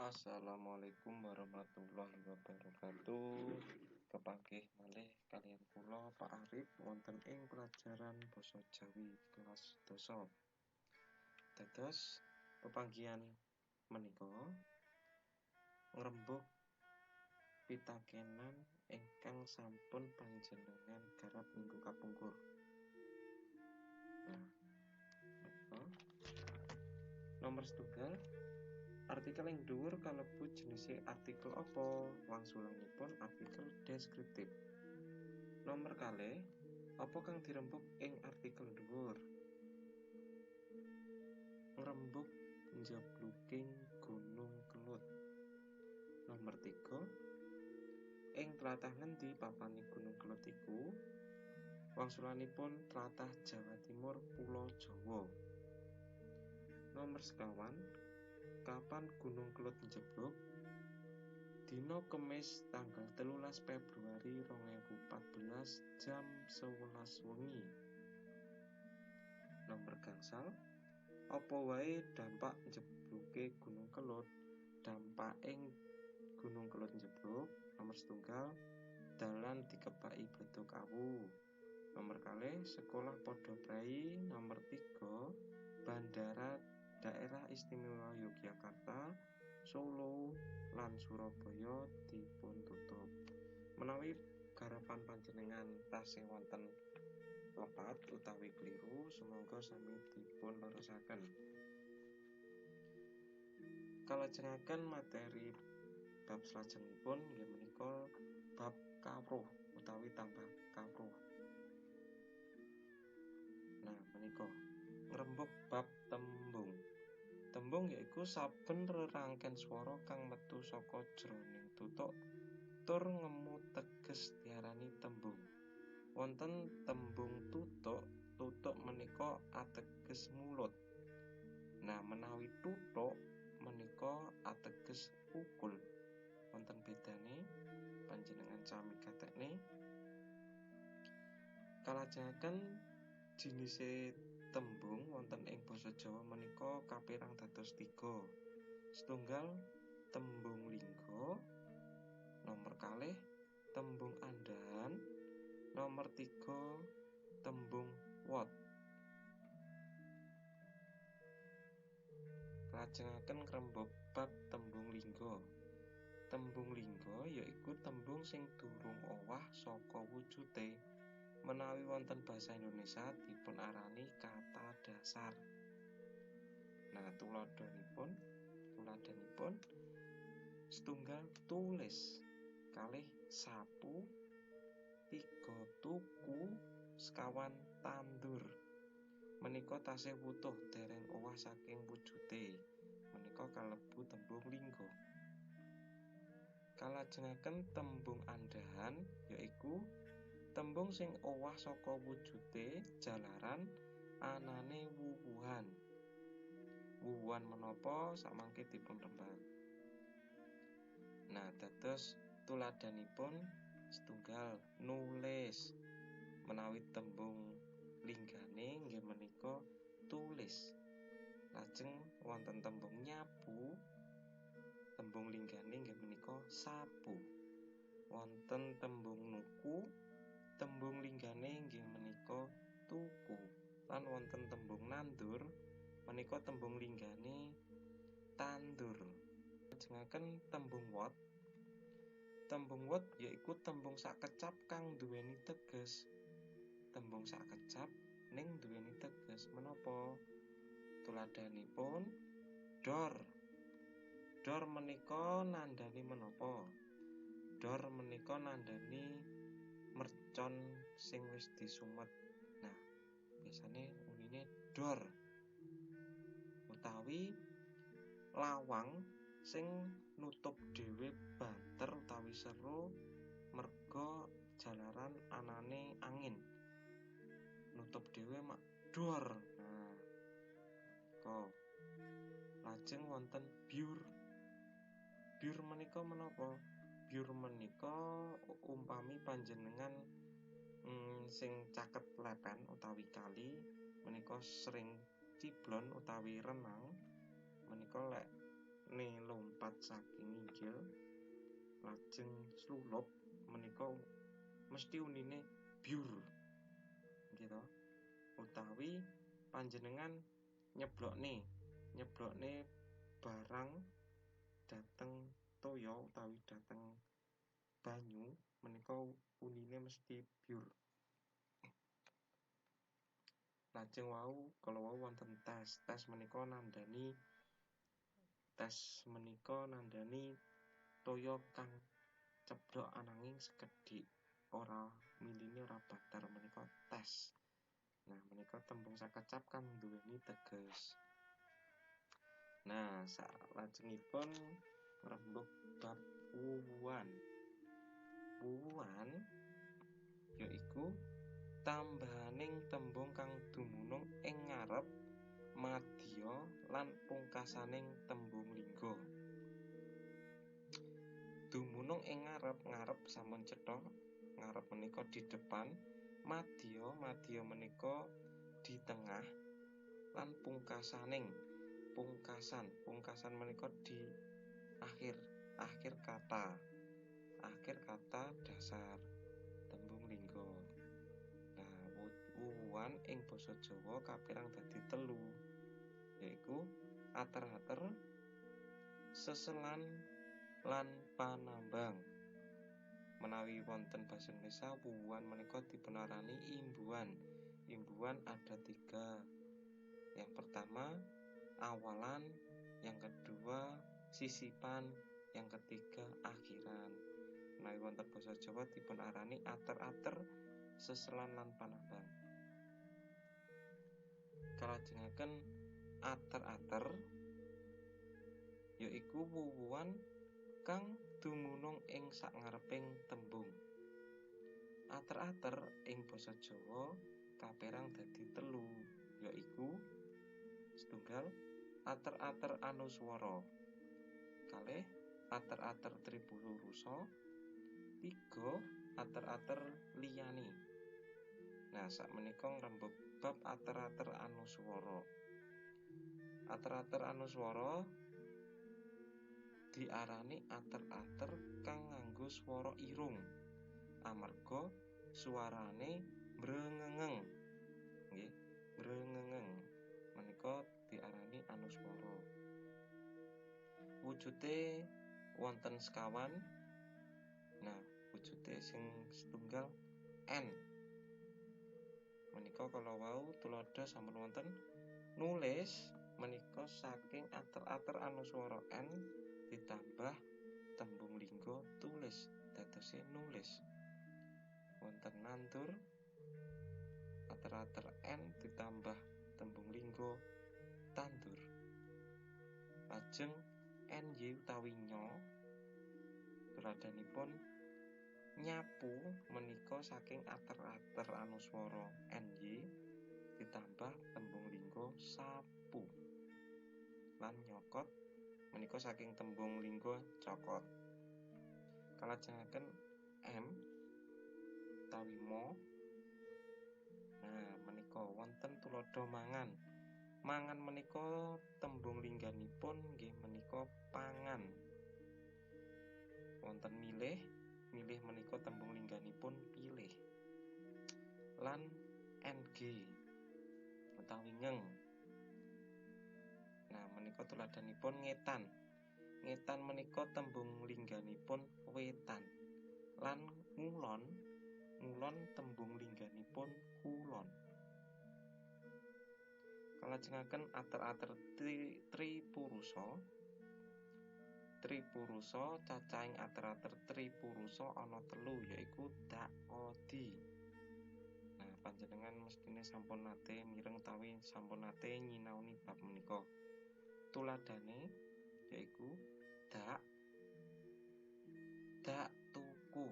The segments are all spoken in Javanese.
Assalamualaikum warahmatullahi wabarakatuh. Kepanggih malih kaliyan kula Pak Arif wonten ing pelajaran basa Jawi kelas 10. Dados pepanggihan menika ngrembug pitakenan ingkang sampun panjenengan garap minggu kapungkur. Nomor setunggal, artikel ing dhuwur kalebu jenise artikel apa? Wangsulanipun artikel deskriptif. Nomor kalih, apa kang dirembug ing artikel dhuwur? Ngrembug njabluking Gunung Kelut. Nomor 3, ing tlatah ngendi papane Gunung Kelut iku? Wangsulanipun tlatah Jawa Timur Pulo Jawa. Nomor sekawan, kapan Gunung Kelut njeblug? Dina Kemis tanggal 13 Februari 2014 jam 11 wengi. Nomor gangsal, apa wae dampak njebluge Gunung Kelut? Dampak ing Gunung Kelut njeblug. Nomor setunggal, dalan dikebaki bedhog awu. Nomor kalih, sekolah padha prei. Nomor 3, bandara Daerah Istimewa Yogyakarta, Solo, lan Surabaya dipun tutup. Menawi garapan panjenengan tasih wonten lepat utawi kliru, sumangga sami dipun leresaken. Kalajengaken materi bab salajengipun inggih menika bab kawruh utawi tambah kawruh. Nah, menika ngrembug bab tembung. Tembung yaiku saben rerangken swara kang metu saka jroning tutuk tur ngemu teges diarani tembung. Wonten tembung tutuk, tutuk menika ateges mulut. Nah, menawi tutuk menika ateges ukul. Wonten bedane panjenengan sami gatekne. Kalajengaken jinise tembung wonten ing basa Jawa menika kapirang dados 3. Setunggal tembung lingga, nomor kalih tembung andhahan, nomor 3 tembung wot. Kalajengaken ngrembug bab tembung lingga. Tembung lingga yaiku tembung sing durung owah saka wujude. Menawi wonten basa Indonesia dipun arani kata dasar. Nah, tuladhanipun setunggal tulis, kalih sapu, 3 tuku, sekawan tandur. Menika tasih wutuh dereng owah saking wujude. Menika kalebu tembung lingga. Kalajengaken tembung andhahan yaiku tembung sing owah saka wujude jalaran anane wuwuhan. Wuwuhan menapa samangke dipun rembag. Nah, dados tuladhanipun setunggal nulis. Menawi tembung linggane inggih menika tulis. Lajeng wonten tembung nyapu, tembung linggane inggih menika sapu. Wonten tembung nuku, tembung linggane inggih menika tuku. Lan wonten tembung nandur menika tembung linggane tandur. Lajengaken tembung wot. Tembung wot yaiku tembung sakecap kang duweni teges. Tembung sakecap ning duweni teges menapa? Tuladhanipun dor. Dor menika nandhani menapa? Dor menika nandhani mercon sing wis disumet. Nah, biasane unine dor. Utawi lawang sing nutup dhewe banter utawi seru merga jalaran anane angin. Nutup dhewe mak dor. Nah, kok lajeng wonten byur. Byur menika menapa? Byur menika umpami panjenengan sing caket lepen utawi kali menika sering ciblon utawi renang menika lek ne lompat mripat saking inggil lajeng slulup menika mesti unine byur gitu. Utawi panjenengan nyeblokne barang dateng toya utawi dateng banyu menika unine mesti byur. Lajeng kalau wonten tes menika nandhani toya kang ceblok ananging sekedhik miline ora batar menika tes. Nah, menika tembung sakecap kan duweni teges. Nah, salajengipun rembug bab wuwuhan. Wuwuhan yaiku tambahaning tembung kang dumunung ing ngarep, madya lan pungkasaning tembung lingga. Dumunung ing ngarep sampun cetha, ngarep menika di depan, madya menika di tengah, lan pungkasan menika di akhir kata dasar tembung lingga. Nah, wuwuhan ing basa Jawa kapérang dadi 3, yaiku ater-ater, seselan, lan panambang. Menawi wonten basa Indonesia, wuwuhan menika dipunarani imbuhan. Imbuhan ada 3. Yang pertama awalan, yang kedua sisipan, yang ketiga akhiran. Menawi wonten basa Jawa dipunarani ater-ater, seselan, lan panambang. Kalajengaken ater-ater yaiku wuwuhan kang dumunung ing sakngareping tembung. Ater-ater ing basa Jawa kapérang dadi 3, yaiku setunggal ater-ater anuswara, kalih ater-ater tripurusa, 3 ater-ater liyane. Nah, sakmenika ngrembug bab ater-ater anuswara. Ater-ater anuswara diarani ater-ater kang nganggo swara irung amarga suarane mrengengeng. Nggih, mrengengeng menika diarani anuswara. Wujude wonten sekawan. Nah, wujude sing setunggal N. Menika kala wau tuladha sampun wonten nulis menika saking ater-ater anuswara N ditambah tembung lingga tulis dadose nulis. Wonten nandur ater-ater N ditambah tembung lingga tandur. Lajeng NY utawi nyo tuladhanipun nyapu menika saking ater-ater anuswara NY ditambah tembung lingga sapu. Lan nyokot menika saking tembung lingga cokot. Kalajengaken M utawi mo. Nah, menika wonten tuladha mangan. Mangan menika tembung lingganipun nggih menika pangan. Wonten milih menika tembung lingganipun pilih. Lan NG utawi ngeng. Nah, menika tuladhanipun ngetan. Ngetan menika tembung lingganipun wetan. Lan ngulon tembung lingganipun kulon. Kalajengaken ater-ater tripurusa. Tripurusa cacahing ater-ater tripurusa ana 3, yaiku dakodi. Nah, panjenengan mestine sampun nate mireng utawi sampun nate nyinaoni bab menika. Tuladhane yaiku dak tuku.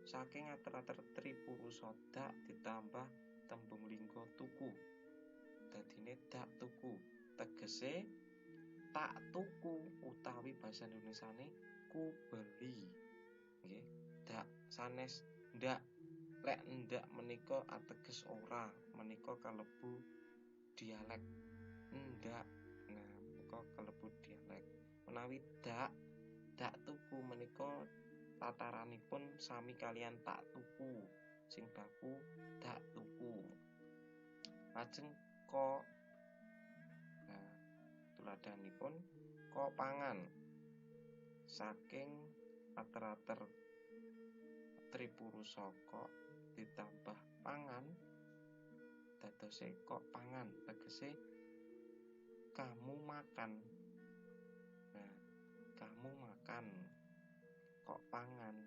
Saking ater-ater tripurusa dak ditambah tembung lingga tuku. Dadine dak tuku. Tegese tak tuku utawi basa Indonesiane ku beli. Nggih, dak sanes ndak. Lek ndak menika ateges ora, menika kalebu dialek. Ndak. Nah, menika kalebu dialek. menawi dak tuku menika tataranipun sami kalian tak tuku, sing baku dak tuku. Lajeng kok, nah tuladanipun kok pangan, saking ater-ater Tripurusaka kok ditambah pangan dadose kok pangan, tegese kamu makan. Nah, kamu makan, kok pangan.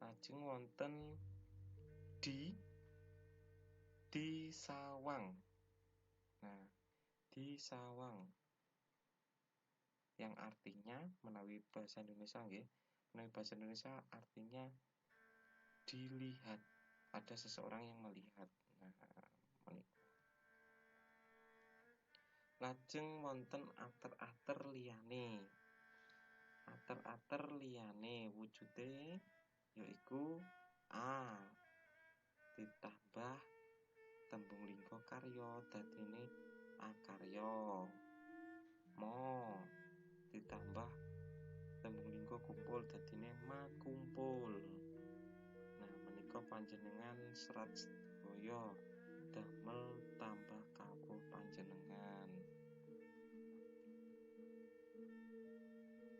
Lajeng wonten disawang. Nah, disawang yang artinya menawi bahasa Indonesia nggih, menawi bahasa Indonesia artinya dilihat, ada seseorang yang melihat. Nah, menika. Lajeng wonten ater-ater liyane. Ater-ater liyane wujude yaiku a ditambah tembung lingga karya dadine akarya. Mo ditambah tembung lingga kumpul dadine makumpul. Nah, menika panjenengan serat sedaya damel tambah kawruh panjenengan.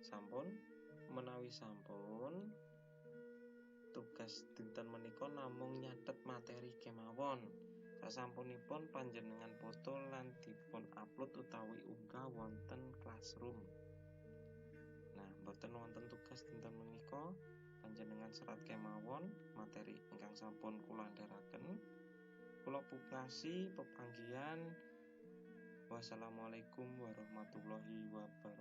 Sampun, menawi sampun, tugas dinten menika namung nyatet materi kemawon. Sasampunipun panjenengan foto lan dipun upload utawi unggah wonten Classroom. Nah, mboten wonten tugas dinten menika, panjenengan serat kemawon materi ingkang sampun kula andharaken. Kula pungkasi pepanggihan. Wassalamualaikum warahmatullahi wabarakatuh.